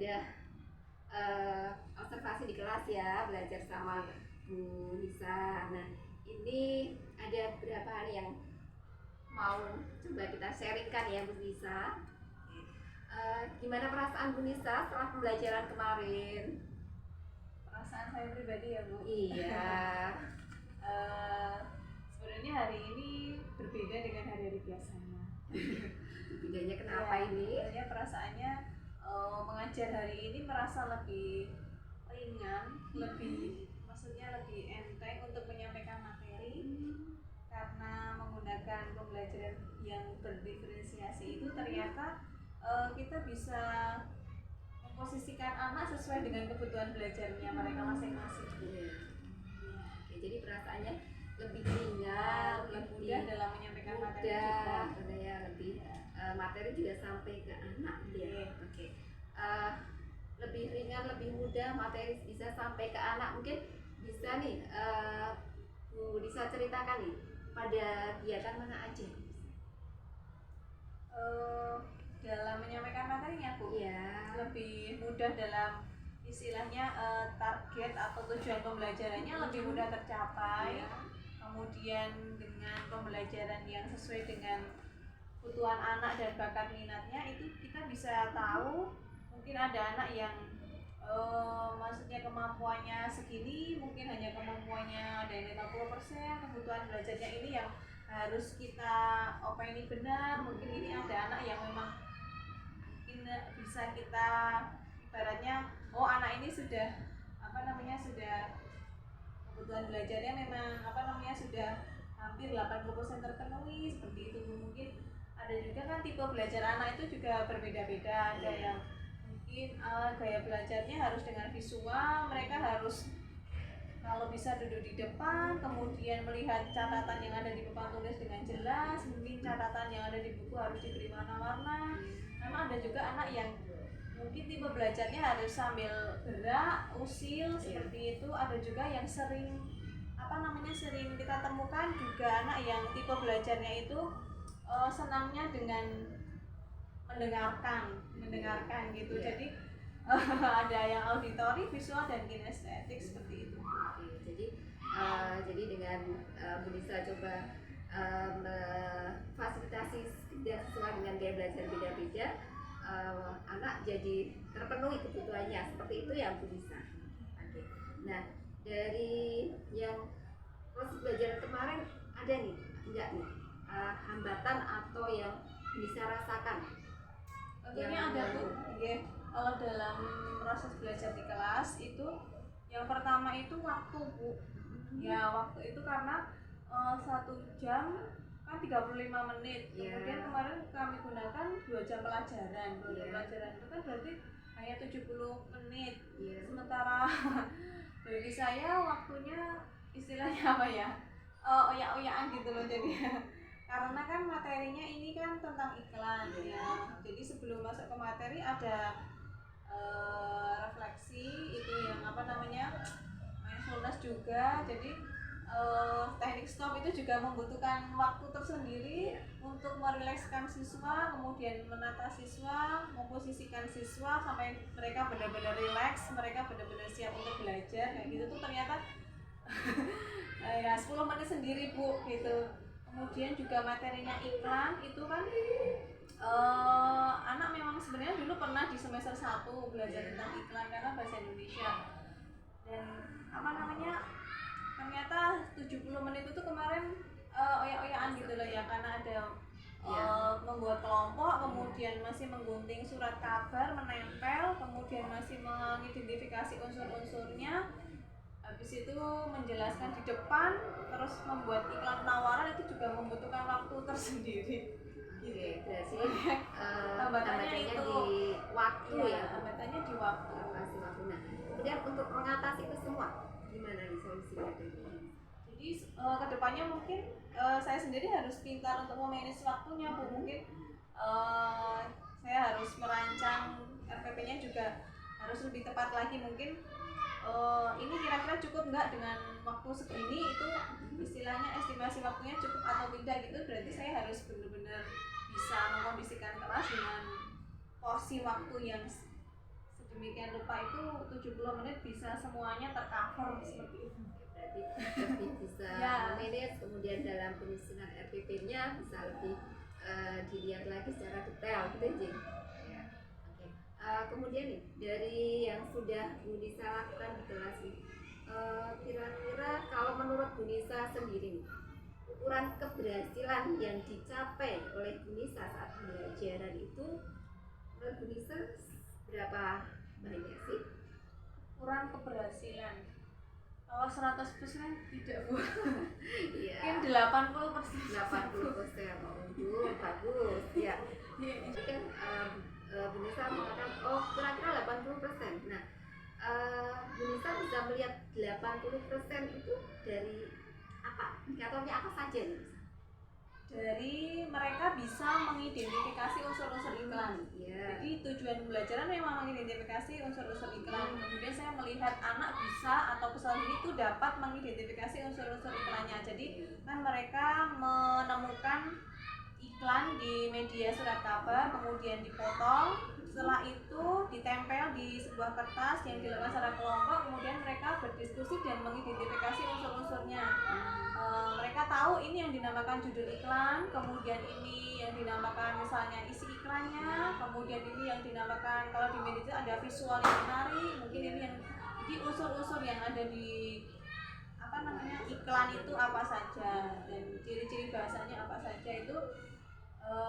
ada observasi di kelas ya, belajar sama Bu Nisa. Nah, ini ada beberapa hal yang mau coba kita sharingkan ya Bu Nisa. Gimana perasaan Bu Nisa setelah pembelajaran kemarin? Perasaan saya pribadi ya Bu. Iya. Sebenarnya hari ini berbeda dengan hari-hari biasanya. Bedanya kenapa ya, ini? Sebenarnya perasaannya mengajar hari ini merasa lebih ringan, maksudnya lebih enteng untuk menyampaikan materi. Karena menggunakan pembelajaran yang berdiferensiasi itu ternyata kita bisa memposisikan anak sesuai dengan kebutuhan belajarnya mereka masing-masing. Oke, jadi perasaannya lebih ringan, lebih mudah dalam menyampaikan materi juga. Ya, lebih materi juga sampai ke anak ya. Oke. Lebih ringan, lebih mudah, materi bisa sampai ke anak. Mungkin bisa nih Bu Nisa ceritakan nih pada kegiatan mana aja? Dalam menyampaikan materinya Bu, ya. Lebih mudah dalam istilahnya target atau tujuan pembelajarannya lebih mudah tercapai. Kemudian dengan pembelajaran yang sesuai dengan kebutuhan anak dan bakat minatnya, itu kita bisa tahu mungkin ada anak yang maksudnya kemampuannya segini, mungkin hanya kemampuannya ada yang 50%, kebutuhan belajarnya ini yang harus kita openi benar. Mungkin ini ada anak yang memang mungkin bisa kita ibaratnya anak ini sudah sudah kebutuhan belajarnya memang sudah hampir 80% terpenuhi, seperti itu. Mungkin ada juga kan tipe belajar anak itu juga berbeda-beda. Ada yang mungkin gaya belajarnya harus dengan visual, mereka harus kalau bisa duduk di depan, kemudian melihat catatan yang ada di papan tulis dengan jelas. Mungkin catatan yang ada di buku harus diberi warna-warna. Memang ada juga anak yang mungkin tipe belajarnya harus sambil gerak, usil, seperti itu. Ada juga yang sering kita temukan juga anak yang tipe belajarnya itu senangnya dengan mendengarkan gitu. Jadi ada yang auditory, visual, dan kinestetik seperti itu. Jadi dengan Bu Nisa coba fasilitasi dan sesuai dengan gaya belajar beda-beda, anak jadi terpenuhi kebutuhannya, seperti itu ya Bu Nisa. Nah, dari yang proses belajar kemarin ada nih enggak nih hambatan atau yang bisa rasakan? Tentunya ada Bu. Kalau dalam proses belajar di kelas itu yang pertama itu waktu Bu. Ya, waktu itu karena 1 jam kan 35 menit. Kemudian kemarin kami gunakan 2 jam pelajaran. 2 jam pelajaran itu kan berarti hanya 70 menit. Sementara bagi saya waktunya istilahnya apa ya? Oyak-oyakan gitu loh jadi. Karena kan materinya ini kan tentang iklan ya. Jadi sebelum masuk ke materi ada refleksi itu yang mindfulness juga. Jadi teknik stop itu juga membutuhkan waktu tersendiri untuk merilekskan siswa, kemudian menata siswa, memposisikan siswa sampai mereka benar-benar rileks, mereka benar-benar siap untuk belajar kayak gitu tuh ternyata ya 10 menit sendiri Bu gitu. Kemudian juga materinya iklan itu kan anak memang sebenarnya dulu pernah di semester 1 belajar tentang iklan karena bahasa Indonesia, dan ternyata 70 menit itu kemarin oyak-oyakan gitu loh ya, karena ada membuat kelompok, kemudian masih menggunting surat kabar, menempel, kemudian masih mengidentifikasi unsur-unsurnya, habis itu menjelaskan di depan, terus membuat iklan penawaran, itu juga membutuhkan waktu tersendiri. Berarti hambatannya itu di waktu ya. Hambatannya di waktu. Nah, kemudian untuk mengatasi itu semua gimana nih solusinya? Jadi kedepannya mungkin saya sendiri harus pintar untuk memanage waktunya Bu. Mungkin saya harus merancang RPP-nya juga harus lebih tepat lagi. Mungkin ini kira-kira cukup nggak dengan waktu segini, itu istilahnya estimasi waktunya cukup atau tidak gitu. Berarti saya harus benar-benar bisa mengkondisikan kelas dengan porsi waktu yang sedemikian rupa itu 70 menit bisa semuanya tercover seperti itu. Berarti lebih bisa Ya. manage, kemudian dalam penyusunan RPP-nya bisa lebih dilihat lagi secara detail gitu ya, Jing? Ya. Oke. Kemudian nih dari yang sudah Bu Nisa lakukan di kelas ini, kira-kira kalau menurut Bu Nisa sendiri nih, ukuran keberhasilan yang dicapai oleh Bu Nisa saat pembelajaran itu menurut Bu Nisa berapa banyak sih? Ukuran keberhasilan kalau 100% tidak, Bu. Iya. Mungkin 80%. 80%. Oh, bagus. Ya. Jadi kan Bu Nisa mengatakan kira-kira 80%. Nah, Bu Nisa bisa melihat 80% itu dari apa? Indikatornya apa saja nih? Dari mereka bisa mengidentifikasi unsur-unsur iklan. Ya. Jadi tujuan pembelajaran memang mengidentifikasi unsur-unsur iklan. Kemudian saya melihat anak bisa atau peserta ini tuh dapat mengidentifikasi unsur-unsur iklannya. Jadi kan mereka menemukan iklan di media surat kabar, kemudian dipotong, setelah itu ditempel di sebuah kertas yang dilakukan secara kelompok, kemudian mereka berdiskusi dan mengidentifikasi unsur-unsurnya. Mereka tahu ini yang dinamakan judul iklan, kemudian ini yang dinamakan misalnya isi iklannya, kemudian ini yang dinamakan kalau di media ada visual yang menarik, mungkin ini yang jadi unsur-unsur yang ada di iklan itu apa saja dan ciri-ciri bahasanya apa saja itu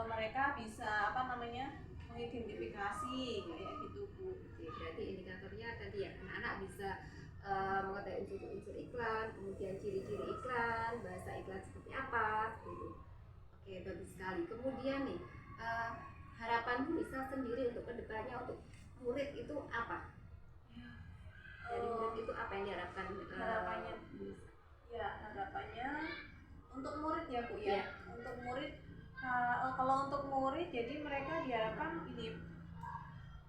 mereka bisa mengidentifikasi kayak gitu, Bu. Oke, berarti indikatornya tadi ya anak-anak bisa mengetahui unsur-unsur iklan, kemudian ciri-ciri iklan, bahasa iklan seperti apa, gitu. Oke, bagus sekali. Kemudian nih harapan Bu Nisa sendiri untuk kedepannya untuk murid itu apa? Dari murid itu apa yang diharapkan? Harapannya, ya harapannya untuk murid ya, Bu ya. Untuk murid, kalau untuk murid jadi mereka diharapkan ini.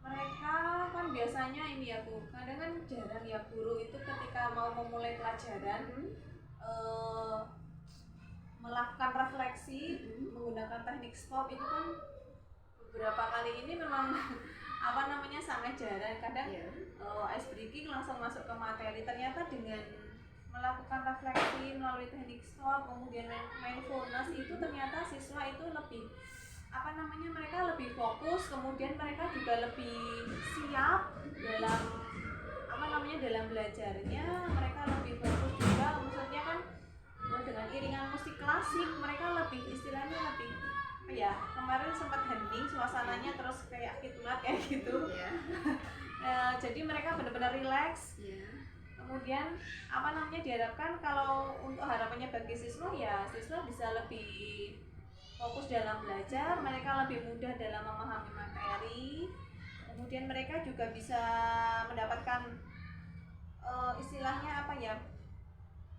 Mereka kan biasanya ini ya, Bu, kadang kan jarang ya guru itu ketika mau memulai pelajaran melakukan refleksi menggunakan teknik stop itu kan beberapa kali ini memang sangat jarang. Kadang ice breaking langsung masuk ke materi, ternyata dengan melakukan refleksi melalui teknik stop kemudian mindfulness itu ternyata siswa itu lebih mereka lebih fokus, kemudian mereka juga lebih siap dalam dalam belajarnya, mereka lebih fokus juga. Maksudnya kan dengan iringan musik klasik mereka lebih istilahnya lebih kemarin sempat hening suasananya terus kayak khidmat kayak gitu. Jadi mereka benar-benar rileks. Kemudian diharapkan kalau untuk harapannya bagi siswa ya siswa bisa lebih fokus dalam belajar, mereka lebih mudah dalam memahami materi, kemudian mereka juga bisa mendapatkan istilahnya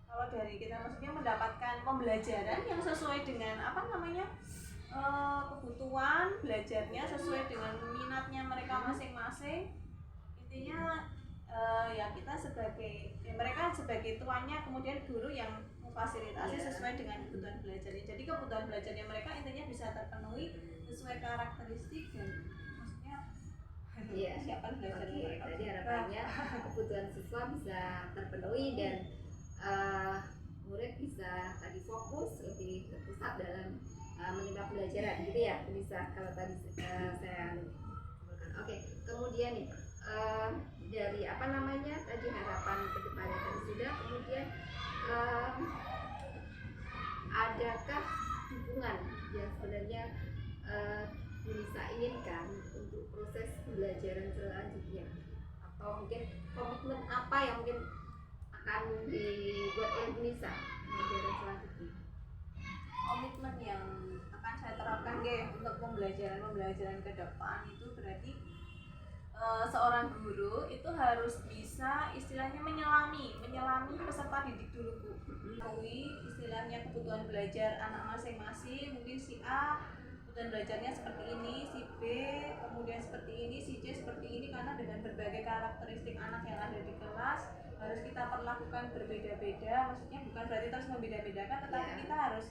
kalau dari kita maksudnya mendapatkan pembelajaran yang sesuai dengan kebutuhan belajarnya, sesuai dengan minatnya mereka masing-masing. Intinya kita mereka sebagai tuannya, kemudian guru yang memfasilitasi sesuai dengan kebutuhan belajarnya. Jadi kebutuhan belajarnya mereka intinya bisa terpenuhi sesuai karakteristik dan maksudnya siapa belajarnya mereka. Jadi harapannya kebutuhan siswa bisa terpenuhi dan murid bisa tadi fokus lebih terpusat dalam menimba pelajaran gitu ya, bisa kalau tadi saya oke. Kemudian nih dari tadi harapan kedepannya tadi sudah, kemudian adakah dukungan yang sebenarnya Bu Nisa inginkan untuk proses pembelajaran selanjutnya, atau mungkin komitmen apa yang mungkin akan dibuat oleh Bu Nisa pembelajaran selanjutnya? Komitmen yang akan saya terapkan untuk pembelajaran ke depan itu berarti seorang guru itu harus bisa istilahnya menyelami peserta didik dulu, Bu. Mengetahui istilahnya kebutuhan belajar anak masing-masing, mungkin si A kebutuhan belajarnya seperti ini, si B kemudian seperti ini, si C seperti ini, karena dengan berbagai karakteristik anak yang ada di kelas harus kita perlakukan berbeda-beda. Maksudnya bukan berarti terus membeda-bedakan, tetapi kita harus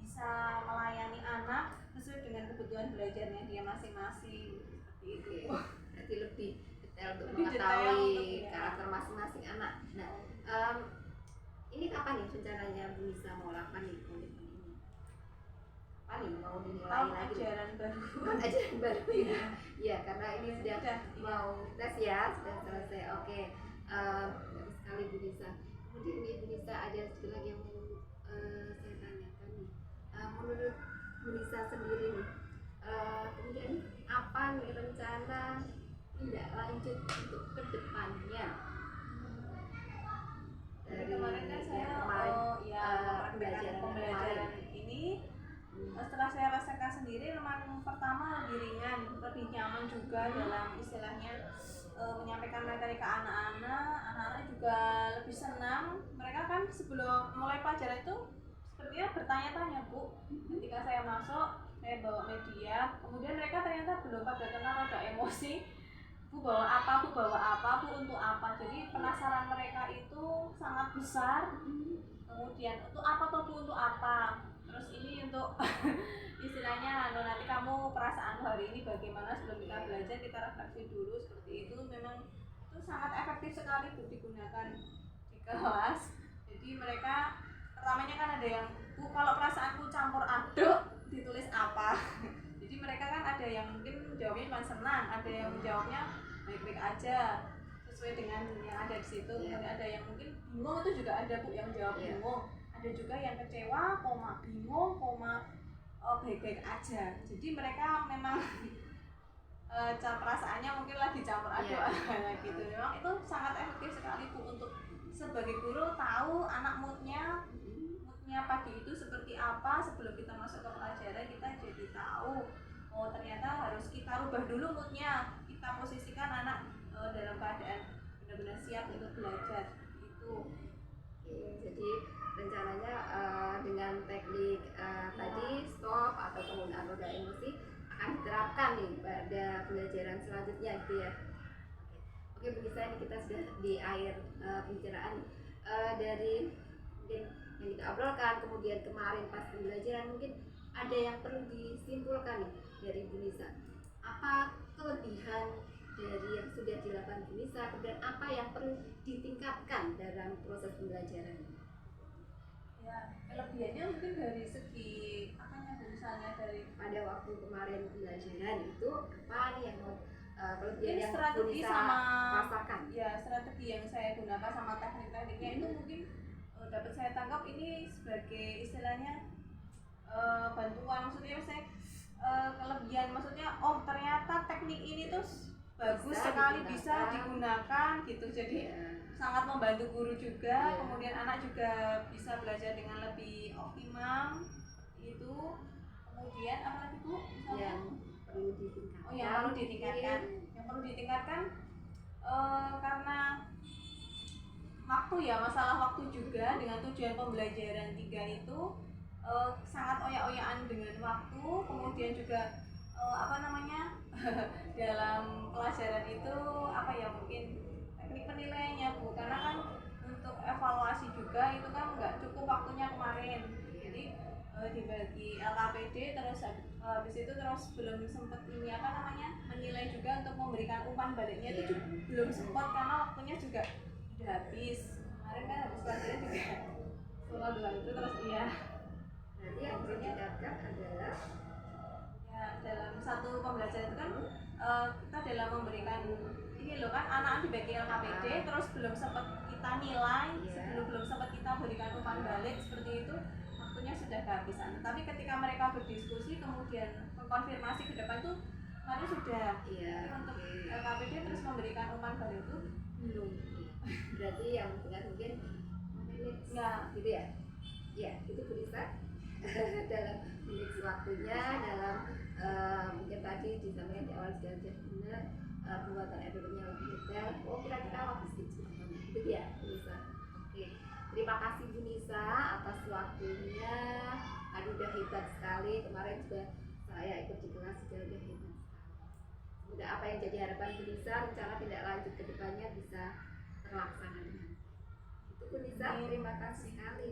bisa melayani anak sesuai dengan kebutuhan belajarnya dia masing-masing, seperti itu. Berarti lebih detail untuk mengetahui karakter masing-masing anak. Nah, ini kapan nih rencananya Bu Nisa mau lakukan nih komitmen ini? Apa nih mau dimulai lagi? Ajaran baru. Ajaran baru ya. Iya, karena ini sudah mau tes ya, sudah selesai. Oke. Bagus sekali Bu Nisa. Kemudian nih Bu Nisa ada satu lagi yang mau saya tanyakan nih. Menurut Bu Nisa sendiri nih, kemudian apa nih rencana tindak lanjut untuk kedepannya? Dari kemarin kan saya pembelajaran ini setelah saya rasakan sendiri memang pertama lebih ringan, lebih nyaman juga dalam istilahnya menyampaikan materi ke anak-anak juga lebih senang. Mereka kan sebelum mulai pelajaran itu sepertinya bertanya-tanya, Bu, ketika saya masuk saya bawa media, kemudian mereka ternyata belum pada kenal, ada emosi, Bu bawa apa, Bu untuk apa. Jadi penasaran mereka itu sangat besar. Kemudian untuk apa tuh Bu, untuk apa? Terus ini untuk istilahnya nanti kamu perasaan hari ini bagaimana, sebelum kita belajar kita refleksi dulu, seperti itu. Memang itu sangat efektif sekali Bu digunakan di kelas. Jadi mereka pertamanya kan ada yang, Bu kalau perasaanku campur aduk ditulis apa. Jadi mereka kan ada yang mungkin jawabnya cuma senang, ada yang menjawabnya baik-baik aja sesuai dengan yang ada di situ. Kemudian ada yang mungkin bingung, itu juga ada Bu yang jawab bingung. Ada juga yang kecewa, bingung, baik-baik aja. Jadi mereka memang perasaannya mungkin lagi campur aduk gitu. Memang itu sangat efektif sekali Bu untuk sebagai guru tahu anak moodnya pagi itu seperti apa. Sebelum kita masuk ke pelajaran kita jadi tahu, oh ternyata harus kita rubah dulu moodnya, kita posisikan anak dalam keadaan benar-benar siap untuk belajar itu. Jadi rencananya dengan teknik tadi stop atau penggunaan roda emosi akan diterapkan nih pada pembelajaran selanjutnya gitu ya. Oke Bu Nisa, ini kita sudah di akhir pembicaraan dari mungkin yang kita obrolkan, kemudian kemarin pas pembelajaran mungkin ada yang perlu disimpulkan nih dari Bu Nisa. Apa kelebihan dari yang sudah dilakukan Bu Nisa, kemudian apa yang perlu ditingkatkan dalam proses pembelajaran? Ya, kelebihannya mungkin dari segi apanya Bu, misalnya dari pada waktu kemarin pembelajaran itu apa nih yang kelebihan yang strategi Bu Nisa sama rasakan? Ya, strategi yang saya gunakan sama teknik-tekniknya itu mungkin dapat saya tangkap ini sebagai istilahnya bantuan, maksudnya saya kelebihan, maksudnya oh ternyata teknik ini tuh bagus sekali bisa digunakan gitu. Jadi sangat membantu guru juga, kemudian anak juga bisa belajar dengan lebih optimum itu. Kemudian apa lagi Bu? Yang perlu ditingkatkan. Oh, yang perlu ditingkatkan karena waktu ya, masalah waktu juga. Dengan tujuan pembelajaran 3 itu sangat oyak-oyakan dengan waktu. Kemudian juga dalam pelajaran itu mungkin teknik penilaiannya Bu, karena kan untuk evaluasi juga itu kan nggak cukup waktunya kemarin. Jadi dibagi LKPD, terus habis itu terus belum sempat menilai juga untuk memberikan umpan baliknya itu belum sempat karena waktunya juga udah habis. Kemarin kan habis pelajaran juga soal itu terus Nanti yang perlu ditingkatkan adalah ya dalam satu pembelajaran itu kan kita dalam memberikan ini loh kan, anak dibagi LKPD terus belum sempat kita nilai, belum sempat kita berikan umpan balik seperti itu, waktunya sudah kehabisan. Tapi ketika mereka berdiskusi kemudian mengkonfirmasi ke depan tuh mari sudah untuk LKPD terus memberikan umpan balik itu belum. Berarti yang mungkin gitu ya. Ya, itu bisa dalam menit waktunya, dalam mungkin tadi disampaikan di awal sudah benar, pembuatan editornya lebih detail. Oh kira-kira waktu sedikit itu dia bisa. Oke, terima kasih Bu Nisa atas waktunya. Tadi udah hebat sekali, kemarin juga saya ikut di kelas sudah hebat sekali. Semoga apa yang jadi harapan Bu Nisa, rencana tidak lanjut ke depannya bisa terlaksana dengan itu Bu Nisa. Terima kasih sekali.